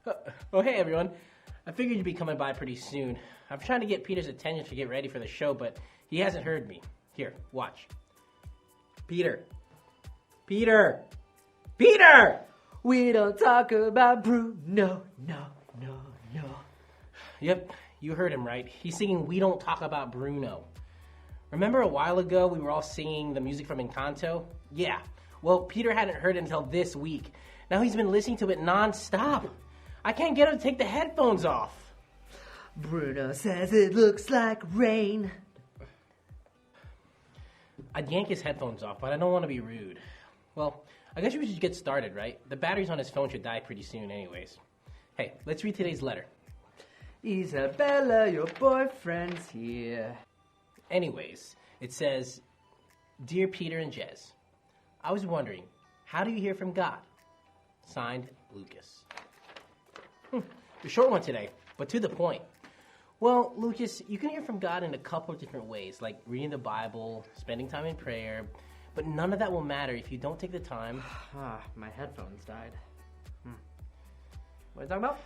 Oh, hey, everyone. I figured you'd be coming by pretty soon. I'm trying to get Peter's attention to get ready for the show, but he hasn't heard me. Here, watch. Peter! Peter! Peter! We don't talk about Bruno, no. Yep, you heard him right. He's singing We Don't Talk About Bruno. Remember a while ago we were all singing the music from Encanto? Yeah. Well, Peter hadn't heard it until this week. Now he's been listening to it non-stop. I can't get him to take the headphones off. Bruno says it looks like rain. I'd yank his headphones off, but I don't want to be rude. Well, I guess we should get started, right? The batteries on his phone should die pretty soon anyways. Hey, let's read today's letter. Isabella, your boyfriend's here. Anyways, it says, Dear Peter and Jez, I was wondering, how do you hear from God? Signed, Lucas. A short one today, but to the point. Well, Lucas, you can hear from God in a couple of different ways, like reading the Bible, spending time in prayer, but none of that will matter if you don't take the time. My headphones died. What are you talking about?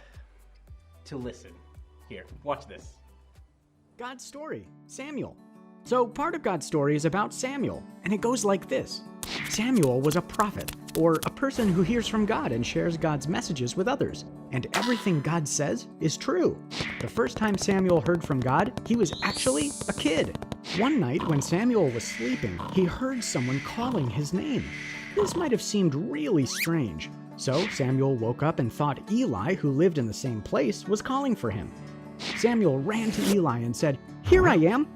To listen. Here, watch this. God's story, Samuel. So part of God's story is about Samuel, and it goes like this. Samuel was a prophet, or a person who hears from God and shares God's messages with others. And everything God says is true. The first time Samuel heard from God, he was actually a kid. One night when Samuel was sleeping, he heard someone calling his name. This might have seemed really strange. So Samuel woke up and thought Eli, who lived in the same place, was calling for him. Samuel ran to Eli and said, "Here I am.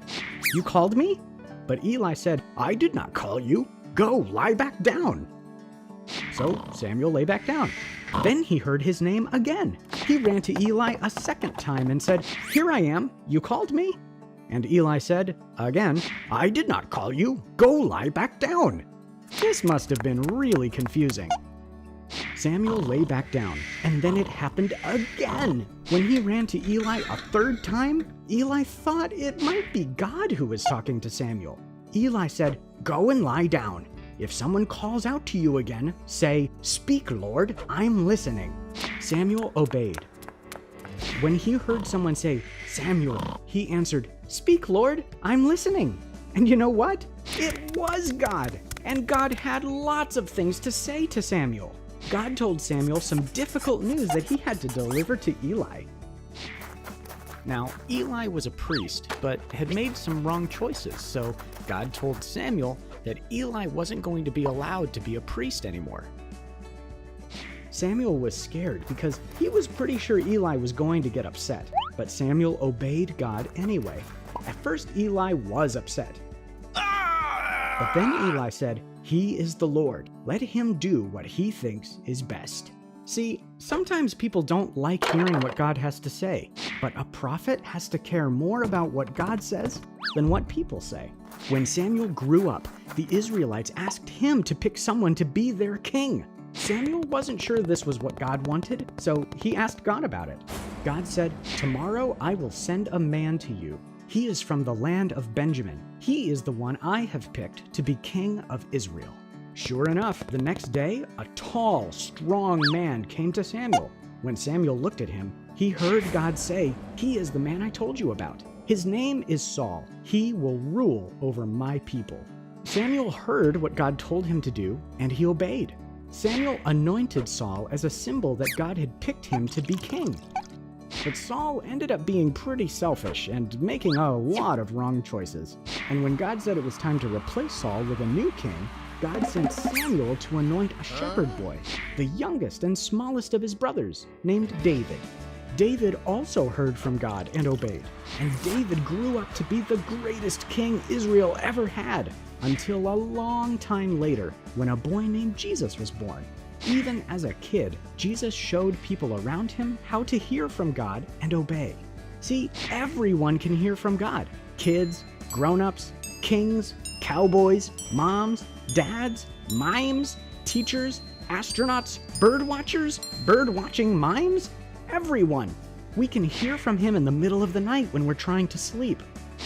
You called me?" But Eli said, "I did not call you. Go, lie back down." So Samuel lay back down. Then he heard his name again. He ran to Eli a second time and said, "Here I am. You called me?" And Eli said, again, "I did not call you. Go lie back down." This must have been really confusing. Samuel lay back down, and then it happened again. When he ran to Eli a third time, Eli thought it might be God who was talking to Samuel. Eli said, "Go and lie down. If someone calls out to you again, say, 'Speak, Lord, I'm listening.'" Samuel obeyed. When he heard someone say, "Samuel," he answered, "Speak, Lord, I'm listening." And you know what? It was God, and God had lots of things to say to Samuel. God told Samuel some difficult news that he had to deliver to Eli. Now, Eli was a priest, but had made some wrong choices, so God told Samuel that Eli wasn't going to be allowed to be a priest anymore. Samuel was scared because he was pretty sure Eli was going to get upset, but Samuel obeyed God anyway. At first, Eli was upset. But then Eli said, "He is the Lord. Let him do what he thinks is best." See, sometimes people don't like hearing what God has to say, but a prophet has to care more about what God says than what people say. When Samuel grew up, the Israelites asked him to pick someone to be their king. Samuel wasn't sure this was what God wanted, so he asked God about it. God said, "Tomorrow I will send a man to you. He is from the land of Benjamin. He is the one I have picked to be king of Israel." Sure enough, the next day, a tall, strong man came to Samuel. When Samuel looked at him, he heard God say, "He is the man I told you about. His name is Saul. He will rule over my people." Samuel heard what God told him to do, and he obeyed. Samuel anointed Saul as a symbol that God had picked him to be king. But Saul ended up being pretty selfish and making a lot of wrong choices. And when God said it was time to replace Saul with a new king, God sent Samuel to anoint a shepherd boy, the youngest and smallest of his brothers, named David. David also heard from God and obeyed, and David grew up to be the greatest king Israel ever had, until a long time later, when a boy named Jesus was born. Even as a kid, Jesus showed people around him how to hear from God and obey. See, everyone can hear from God. Kids, grown-ups, kings, cowboys, moms, dads, mimes, teachers, astronauts, bird watchers, bird-watching mimes. Everyone. We can hear from him in the middle of the night when we're trying to sleep.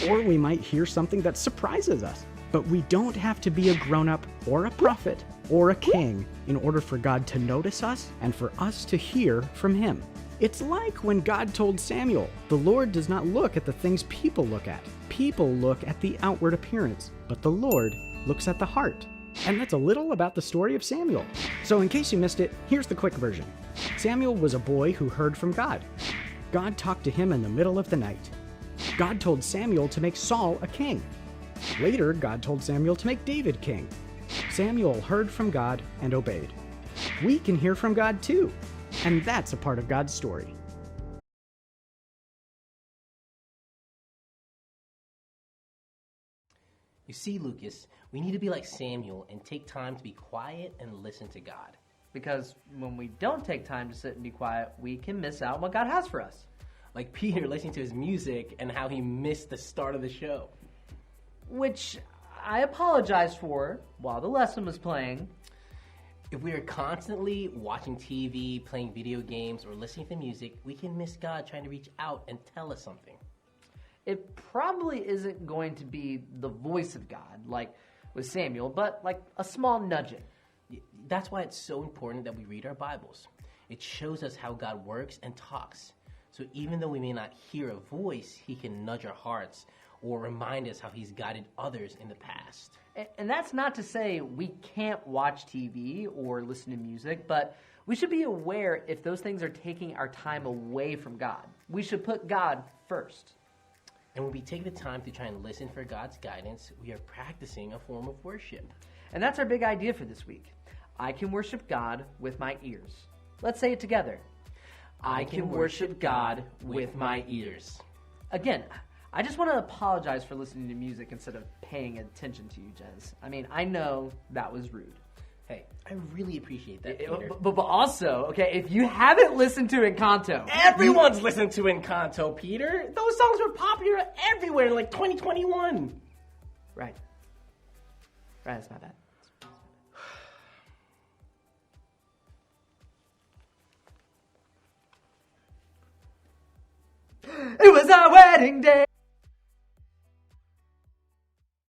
Or we might hear something that surprises us. But we don't have to be a grown-up or a prophet or a king in order for God to notice us and for us to hear from him. It's like when God told Samuel, "The Lord does not look at the things people look at. People look at the outward appearance, but the Lord looks at the heart." And that's a little about the story of Samuel. So in case you missed it, here's the quick version. Samuel was a boy who heard from God. God talked to him in the middle of the night. God told Samuel to make Saul a king. Later, God told Samuel to make David king. Samuel heard from God and obeyed. We can hear from God too, and that's a part of God's story. You see, Lucas, we need to be like Samuel and take time to be quiet and listen to God. Because when we don't take time to sit and be quiet, we can miss out on what God has for us. Like Peter listening to his music and how he missed the start of the show. Which I apologized for while the lesson was playing. If we are constantly watching TV, playing video games, or listening to music, we can miss God trying to reach out and tell us something. It probably isn't going to be the voice of God, like with Samuel, but like a small nudging. That's why it's so important that we read our Bibles. It shows us how God works and talks. So even though we may not hear a voice, he can nudge our hearts or remind us how he's guided others in the past. And that's not to say we can't watch TV or listen to music, but we should be aware if those things are taking our time away from God. We should put God first. And when we take the time to try and listen for God's guidance, we are practicing a form of worship. And that's our big idea for this week. I can worship God with my ears. Let's say it together. I can worship God with my ears. Again, I just want to apologize for listening to music instead of paying attention to you, Jez. I mean, I know that was rude. Hey, I really appreciate that, Peter. But also, okay, if you haven't listened to Encanto... Everyone's listened to Encanto, Peter. Those songs were popular everywhere in like 2021. Right, that's my bad. It was our wedding day.